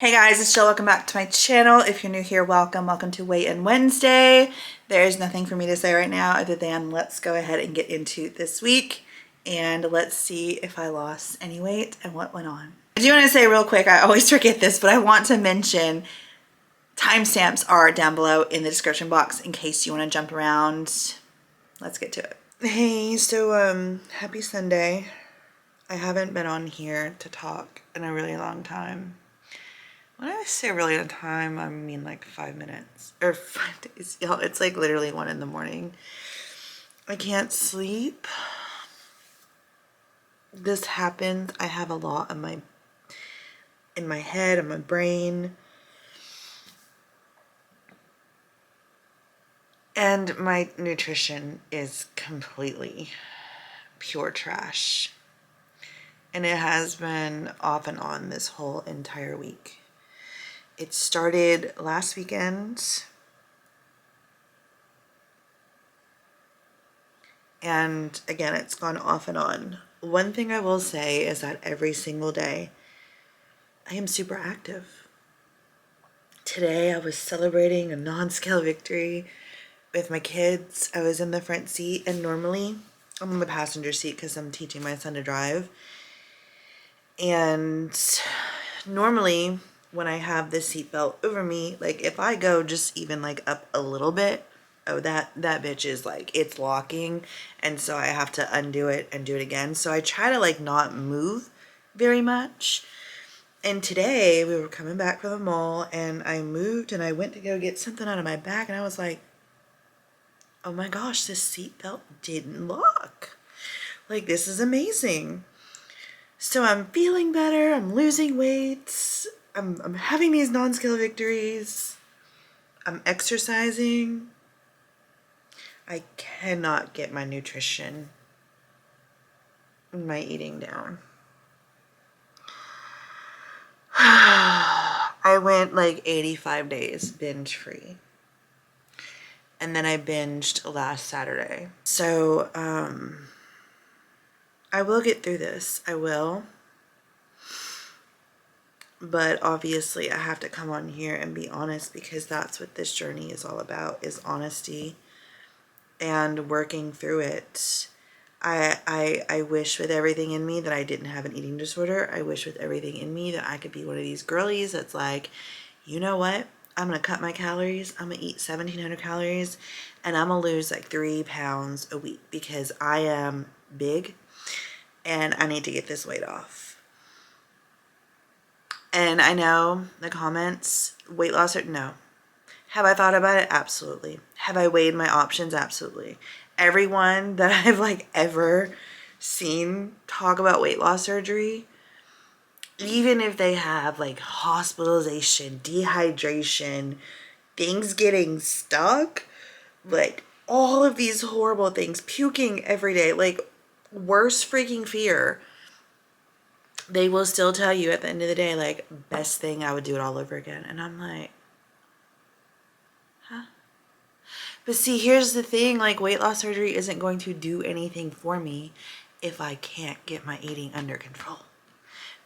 Hey guys, it's Jill. Welcome back to my channel. If you're new here, welcome. Welcome to Weigh-In Wednesday. There's nothing for me to say right now other than let's go ahead and get into this week and let's see if I lost any weight and what went on. I do want to say real quick, I always forget this, but I want to mention timestamps are down below in the description box in case you want to jump around. Let's get to it. Hey, so happy Sunday. I haven't been on here to talk in a really long time. When I say really long time, I mean like 5 minutes or 5 days. Y'all, it's like literally 1 in the morning. I can't sleep. This happens. I have a lot in my head, in my brain. And my nutrition is completely pure trash. And it has been off and on this whole entire week. It started last weekend. And again, it's gone off and on. One thing I will say is that every single day, I am super active. Today, I was celebrating a non-scale victory with my kids. I was in the front seat, and normally, I'm in the passenger seat because I'm teaching my son to drive. And normally, when I have this seatbelt over me, like if I go just even like up a little bit, oh, that bitch is like, it's locking. And so I have to undo it and do it again. So I try to like not move very much. And today we were coming back from the mall and I moved and I went to go get something out of my bag. And I was like, oh my gosh, this seatbelt didn't lock. Like, this is amazing. So I'm feeling better. I'm losing weight. I'm having these non-scale victories. I'm exercising. I cannot get my nutrition and my eating down. I went like 85 days binge free. And then I binged last Saturday. So, I will get through this. I will. But obviously I have to come on here and be honest because that's what this journey is all about, is honesty and working through it. I wish with everything in me that I didn't have an eating disorder. I wish with everything in me that I could be one of these girlies that's like, you know what? I'm going to cut my calories. I'm going to eat 1,700 calories and I'm going to lose like 3 pounds a week because I am big and I need to get this weight off. And I know the comments, weight loss or no. Have I thought about it? Absolutely. Have I weighed my options? Absolutely. Everyone that I've like ever seen talk about weight loss surgery, even if they have like hospitalization, dehydration, things getting stuck, like all of these horrible things, puking every day, like worst freaking fear, they will still tell you at the end of the day, like, best thing, I would do it all over again. And I'm like, huh? But see, here's the thing, like weight loss surgery isn't going to do anything for me if I can't get my eating under control.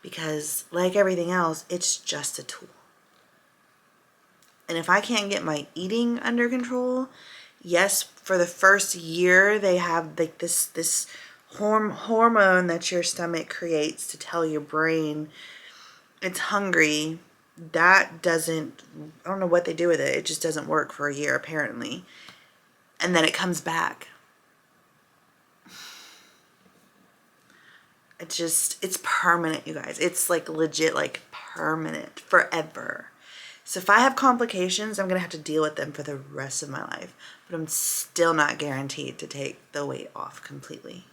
Because like everything else, it's just a tool. And if I can't get my eating under control, yes, for the first year, they have like this hormone that your stomach creates to tell your brain it's hungry. That doesn't, I don't know what they do with it. It just doesn't work for a year apparently. And then it comes back. It's permanent, you guys. It's like legit, like permanent, forever. So if I have complications, I'm going to have to deal with them for the rest of my life. But I'm still not guaranteed to take the weight off completely.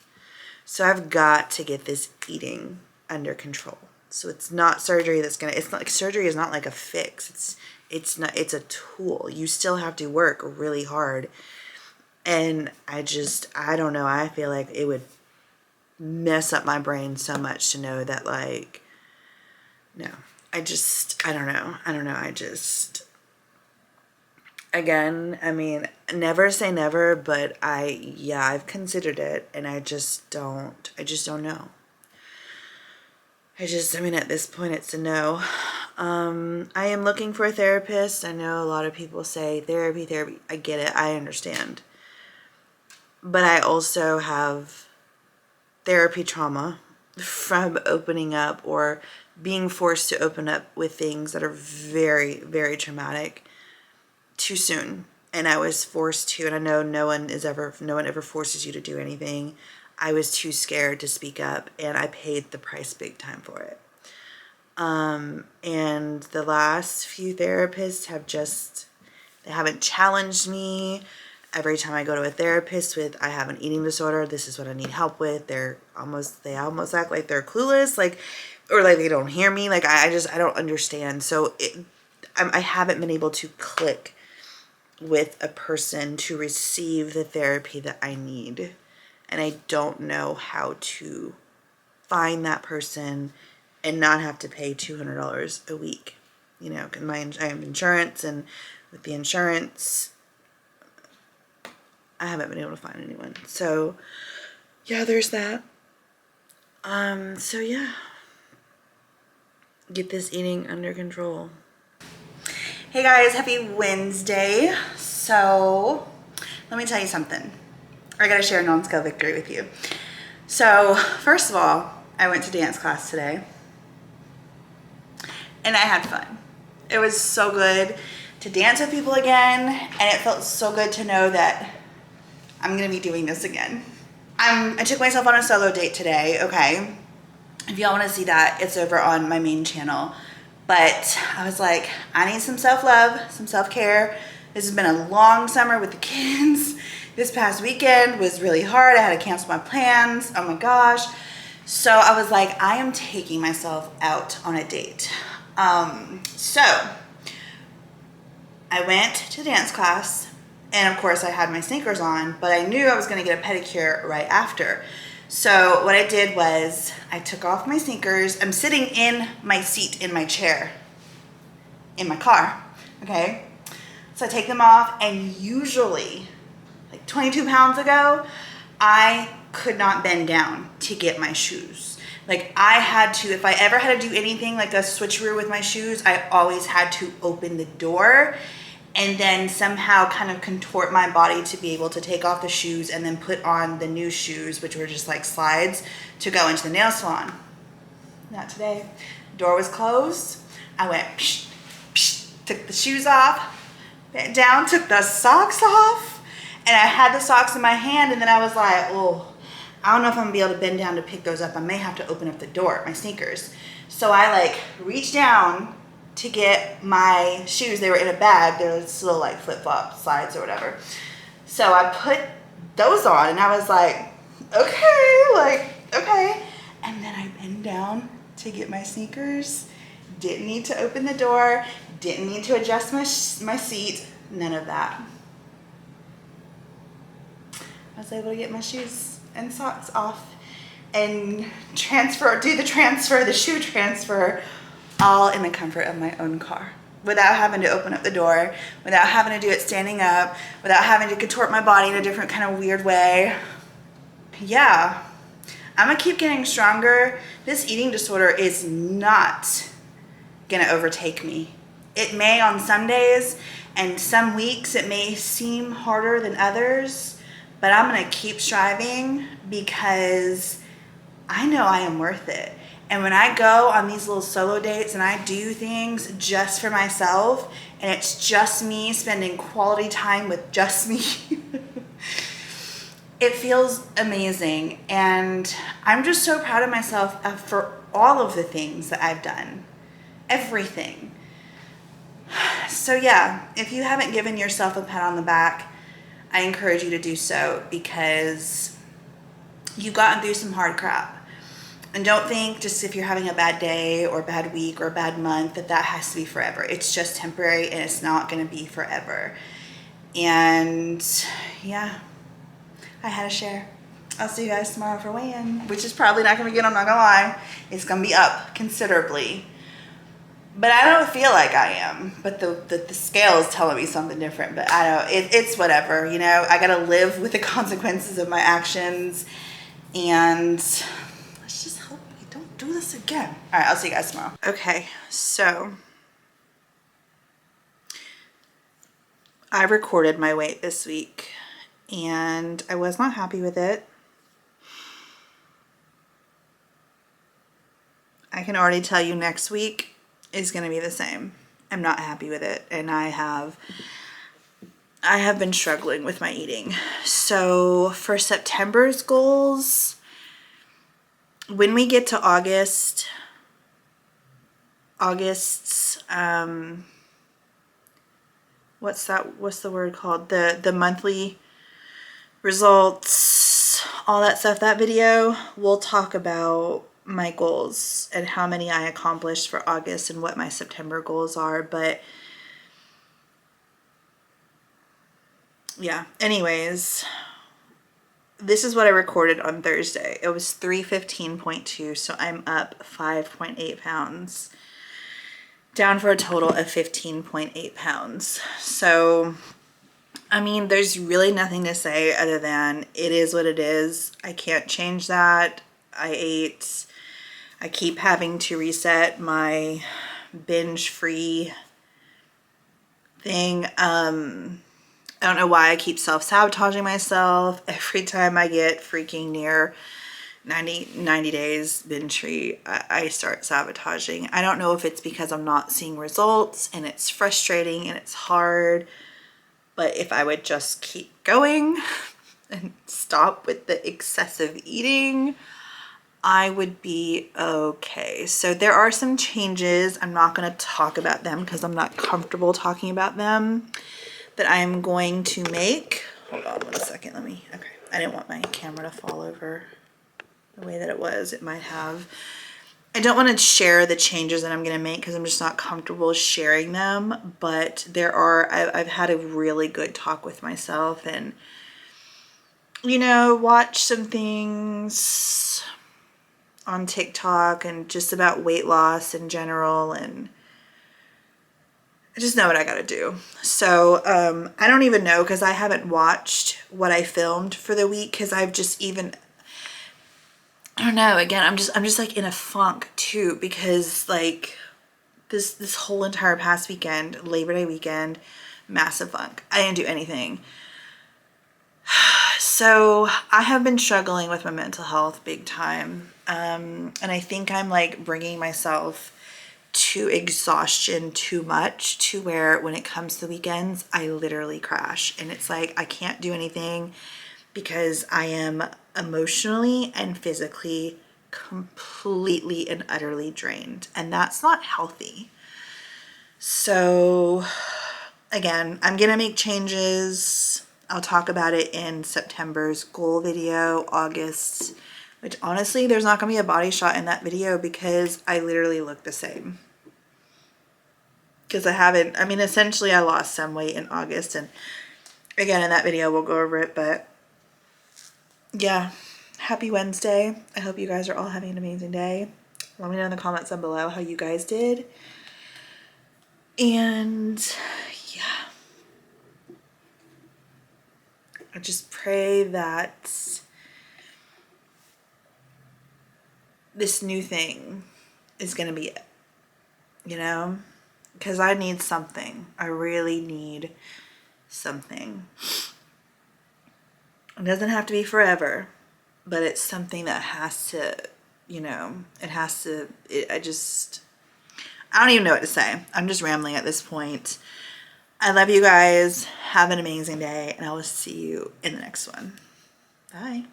So I've got to get this eating under control. So it's not surgery that's going to, it's not like surgery is not like a fix. It's a tool. You still have to work really hard. And I don't know. I feel like it would mess up my brain so much to know that like, no, I don't know. Again, I mean, never say never, but I've considered it and I just don't know. I mean, at this point it's a no. I am looking for a therapist. I know a lot of people say therapy, therapy. I get it. I understand. But I also have therapy trauma from opening up or being forced to open up with things that are very, very traumatic too soon. And I was forced to, and I know no one ever forces you to do anything. I was too scared to speak up, and I paid the price big time for it. And the last few therapists they haven't challenged me. Every time I go to a therapist with, I have an eating disorder, this is what I need help with, they almost act like they're clueless, like, or like they don't hear me. Like, I don't understand. So I haven't been able to click with a person to receive the therapy that I need. And I don't know how to find that person and not have to pay $200 a week. You know, cause I have insurance, and with the insurance, I haven't been able to find anyone. So yeah, there's that. So yeah, get this eating under control. Hey guys, happy Wednesday. So let me tell you something. I gotta share a non-scale victory with you. So first of all, I went to dance class today and I had fun. It was so good to dance with people again, and it felt so good to know that I'm gonna be doing this again. I took myself on a solo date today, okay? If y'all wanna see that, it's over on my main channel. But I was like, I need some self-love, some self-care. This has been a long summer with the kids. This past weekend was really hard. I had to cancel my plans. Oh my gosh. So I was like, I am taking myself out on a date. So I went to dance class, and of course I had my sneakers on, but I knew I was gonna get a pedicure right after. So what I did was I took off my sneakers. I'm sitting in my seat in my chair in my car, okay? So I take them off, and usually, like 22 pounds ago, I could not bend down to get my shoes. Like, I had to, if I ever had to do anything like a switcheroo with my shoes, I always had to open the door and then somehow kind of contort my body to be able to take off the shoes and then put on the new shoes, which were just like slides, to go into the nail salon. Not today. Door was closed. I went psh, psh, took the shoes off, bent down, took the socks off, and I had the socks in my hand, and then I was like, oh, I don't know if I'm gonna be able to bend down to pick those up. I may have to open up the door, my sneakers. So I like reached down to get my shoes. They were in a bag. They're just little like flip-flop slides or whatever. So I put those on, and I was like, okay. And then I bend down to get my sneakers. Didn't need to open the door. Didn't need to adjust my seat. None of that. I was able to get my shoes and socks off and do the shoe transfer, all in the comfort of my own car, without having to open up the door, without having to do it standing up, without having to contort my body in a different kind of weird way. Yeah, I'm gonna keep getting stronger. This eating disorder is not gonna overtake me. It may on some days, and some weeks it may seem harder than others, but I'm gonna keep striving because I know I am worth it. And when I go on these little solo dates and I do things just for myself, and it's just me spending quality time with just me, it feels amazing. And I'm just so proud of myself for all of the things that I've done, everything. So yeah, if you haven't given yourself a pat on the back, I encourage you to do so, because you've gotten through some hard crap. And don't think just if you're having a bad day or a bad week or a bad month that has to be forever. It's just temporary, and it's not going to be forever. And yeah, I had to share. I'll see you guys tomorrow for weigh-in, which is probably not going to be good, I'm not going to lie. It's going to be up considerably. But I don't feel like I am. But the scale is telling me something different. But I don't, it's whatever, you know. I got to live with the consequences of my actions. And let's just hope we don't do this again. All right, I'll see you guys tomorrow. Okay, so I recorded my weight this week and I was not happy with it. I can already tell you next week is going to be the same. I'm not happy with it, and I have been struggling with my eating. So for September's goals, when we get to August's what's the word called, the monthly results, all that stuff, that video, we'll talk about my goals and how many I accomplished for August and what my September goals are. But yeah, anyways, this is what I recorded on Thursday. It was 315.2, so I'm up 5.8 pounds, down for a total of 15.8 pounds. So I mean, there's really nothing to say other than it is what it is. I can't change that. I keep having to reset my binge-free thing. I don't know why I keep self-sabotaging myself. Every time I get freaking near 90 days binge-free, I start sabotaging. I don't know if it's because I'm not seeing results and it's frustrating and it's hard. But if I would just keep going and stop with the excessive eating, I would be okay. So there are some changes. I'm not going to talk about them because I'm not comfortable talking about them, that I am going to make. Hold on 1 second. Okay. I didn't want my camera to fall over the way that it was. It might have. I don't want to share the changes that I'm going to make because I'm just not comfortable sharing them. But I've had a really good talk with myself and, watch some things on TikTok and just about weight loss in general. And I just know what I got to do. So I don't even know, because I haven't watched what I filmed for the week, because I've just even... I don't know. Again, I'm just like in a funk too, because like this whole entire past weekend, Labor Day weekend, massive funk. I didn't do anything. So I have been struggling with my mental health big time. And I think I'm like bringing myself to exhaustion too much, to where when it comes to the weekends, I literally crash. And it's like I can't do anything because I am emotionally and physically completely and utterly drained. And that's not healthy. So again, I'm gonna make changes. I'll talk about it in September's goal video, August, which honestly, there's not gonna be a body shot in that video because I literally look the same. Because essentially I lost some weight in August, and again, in that video, we'll go over it. But yeah, happy Wednesday. I hope you guys are all having an amazing day. Let me know in the comments down below how you guys did. And yeah, I just pray that this new thing is going to be it, because I need something. I really need something. It doesn't have to be forever, but it's something that has to, I don't even know what to say. I'm just rambling at this point. I love you guys. Have an amazing day, and I will see you in the next one. Bye.